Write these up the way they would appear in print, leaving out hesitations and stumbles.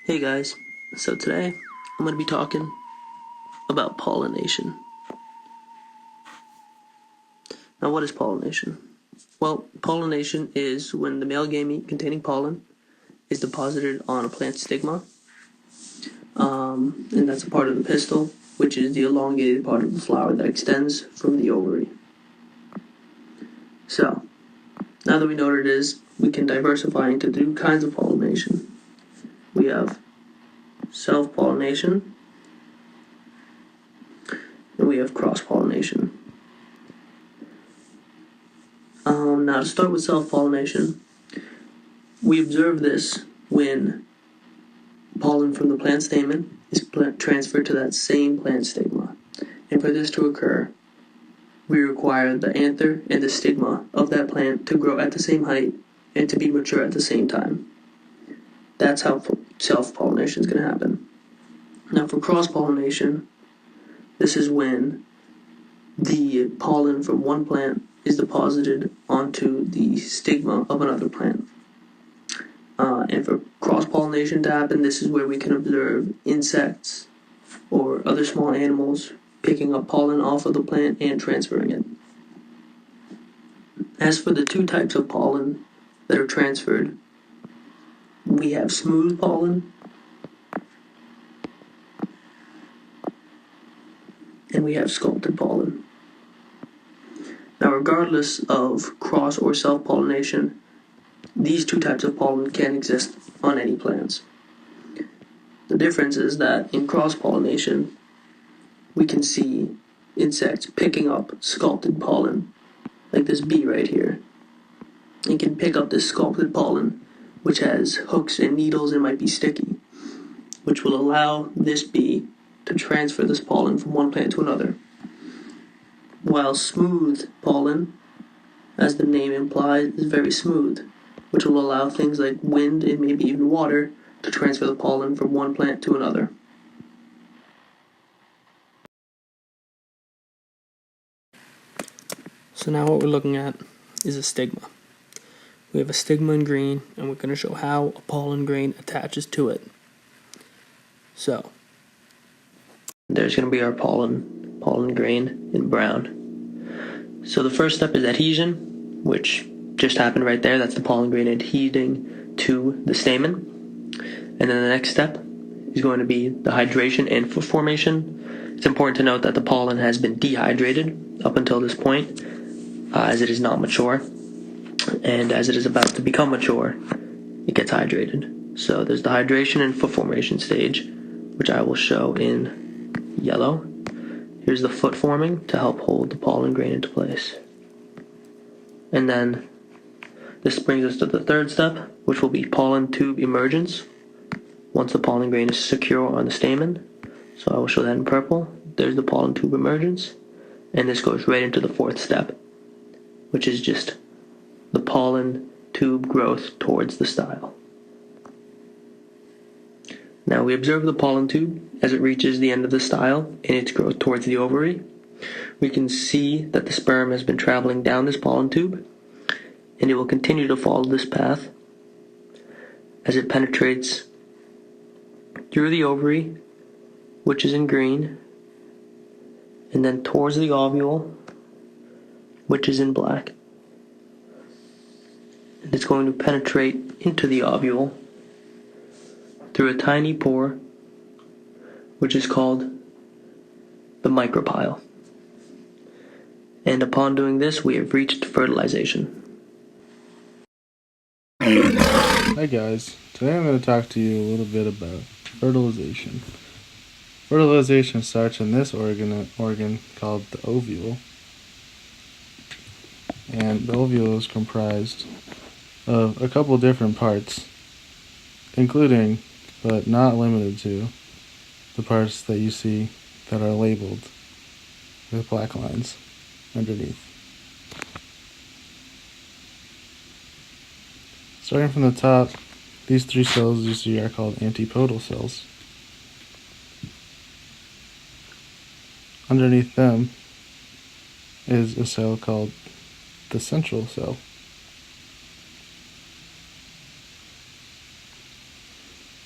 Hey guys, so today I'm going to be talking about pollination. Now, what is pollination? Well, pollination is when the male gamete containing pollen is deposited on a plant stigma, and that's a part of the pistil, which is the elongated part of the flower that extends from the ovary. So, now that we know what it is, we can diversify into two kinds of pollination. We have self-pollination, and we have cross-pollination. Now, to start with self-pollination, we observe this when pollen from the plant stamen is transferred to that same plant stigma. And for this to occur, we require the anther and the stigma of that plant to grow at the same height and to be mature at the same time. That's how self-pollination is going to happen. Now, for cross-pollination, this is when the pollen from one plant is deposited onto the stigma of another plant. And for cross-pollination to happen, this is where we can observe insects or other small animals picking up pollen off of the plant and transferring it. As for the two types of pollen that are transferred, we have smooth pollen and we have sculpted pollen. Now, regardless of cross or self-pollination, these two types of pollen can exist on any plants. The difference is that in cross-pollination, we can see insects picking up sculpted pollen, like this bee right here. It can pick up this sculpted pollen, which has hooks and needles and might be sticky, which will allow this bee to transfer this pollen from one plant to another. While smooth pollen, as the name implies, is very smooth, which will allow things like wind and maybe even water to transfer the pollen from one plant to another. So now what we're looking at is a stigma. We have a stigma in green, and we're going to show how a pollen grain attaches to it. So, there's going to be our pollen grain in brown. So the first step is adhesion, which just happened right there. That's the pollen grain adhering to the stamen. And then the next step is going to be the hydration and formation. It's important to note that the pollen has been dehydrated up until this point, as it is not mature. And as it is about to become mature, it gets hydrated. So there's the hydration and formation stage, which I will show in yellow. Here's the foot forming to help hold the pollen grain into place. And then this brings us to the third step, which will be pollen tube emergence, once the pollen grain is secure on the stamen. So I will show that in purple. There's the pollen tube emergence, and this goes right into the fourth step, which is just the pollen tube growth towards the style. Now we observe the pollen tube as it reaches the end of the style in its growth towards the ovary. We can see that the sperm has been traveling down this pollen tube, and it will continue to follow this path as it penetrates through the ovary, which is in green, and then towards the ovule, which is in black. And it's going to penetrate into the ovule through a tiny pore, which is called the micropyle. And upon doing this, we have reached fertilization. Hi guys, today I'm going to talk to you a little bit about fertilization. Fertilization starts in this organ called the ovule. And the ovule is comprised of a couple different parts, including, but not limited to, the parts that you see that are labeled with black lines underneath. Starting from the top, these three cells you see are called antipodal cells. Underneath them is a cell called the central cell.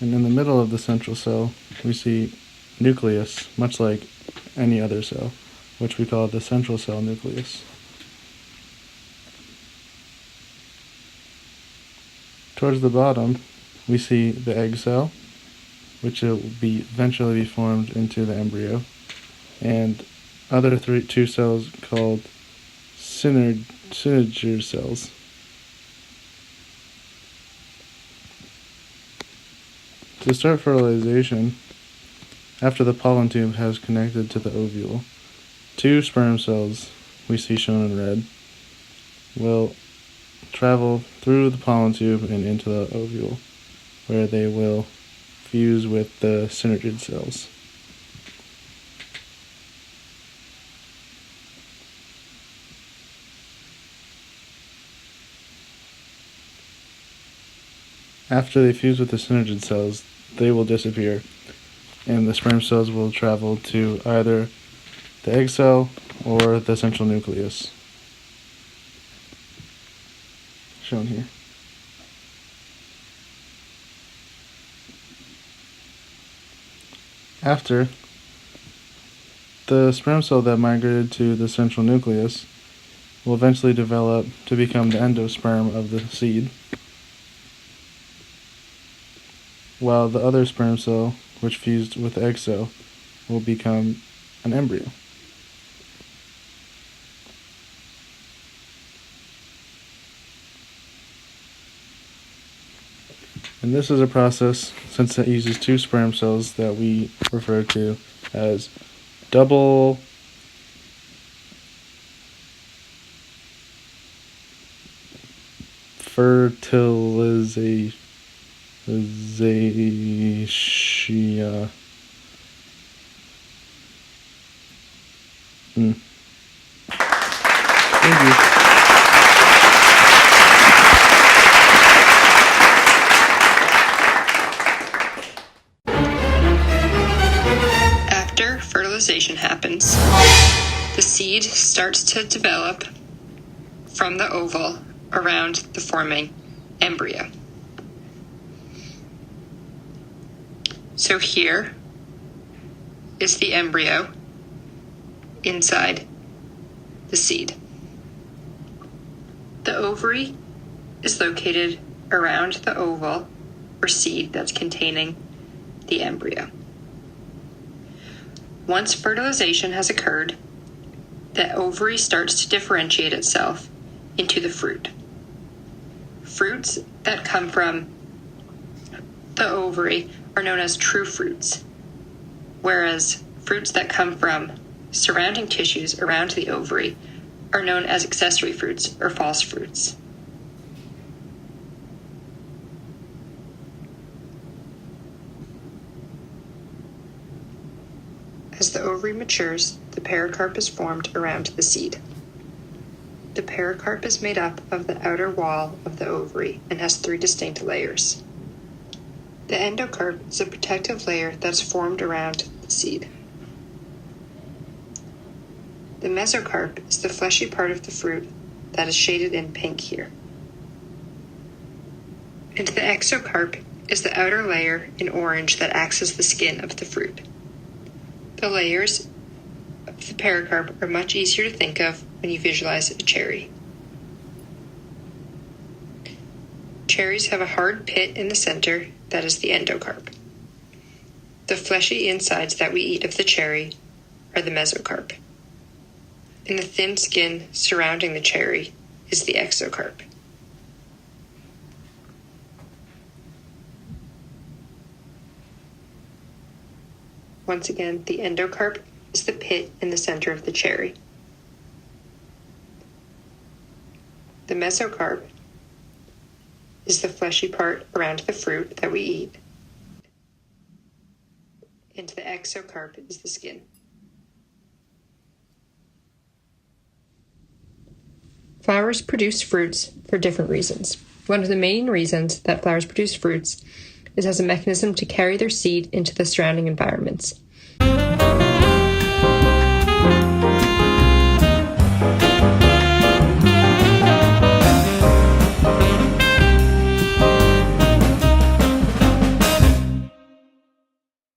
And in the middle of the central cell, we see nucleus, much like any other cell, which we call the central cell nucleus. Towards the bottom, we see the egg cell, which will eventually be formed into the embryo, and other two cells called synerger cells. To start fertilization, after the pollen tube has connected to the ovule, two sperm cells, we see shown in red, will travel through the pollen tube and into the ovule, where they will fuse with the synergid cells. After they fuse with the synergid cells, they will disappear, and the sperm cells will travel to either the egg cell or the central nucleus, shown here. After, the sperm cell that migrated to the central nucleus will eventually develop to become the endosperm of the seed, while the other sperm cell, which fused with the egg cell, will become an embryo. And this is a process, since it uses two sperm cells, that we refer to as double fertilization. Thank you. After fertilization happens, the seed starts to develop from the oval around the forming embryo. So here is the embryo inside the seed. The ovary is located around the oval or seed that's containing the embryo. Once fertilization has occurred, the ovary starts to differentiate itself into the fruit. Fruits that come from the ovary are known as true fruits, whereas fruits that come from surrounding tissues around the ovary are known as accessory fruits or false fruits. As the ovary matures, the pericarp is formed around the seed. The pericarp is made up of the outer wall of the ovary and has three distinct layers. The endocarp is a protective layer that's formed around the seed. The mesocarp is the fleshy part of the fruit that is shaded in pink here. And the exocarp is the outer layer in orange that acts as the skin of the fruit. The layers of the pericarp are much easier to think of when you visualize a cherry. Cherries have a hard pit in the center that is the endocarp. The fleshy insides that we eat of the cherry are the mesocarp. And the thin skin surrounding the cherry is the exocarp. Once again, the endocarp is the pit in the center of the cherry. The mesocarp is the fleshy part around the fruit that we eat. And the exocarp is the skin. Flowers produce fruits for different reasons. One of the main reasons that flowers produce fruits is as a mechanism to carry their seed into the surrounding environments.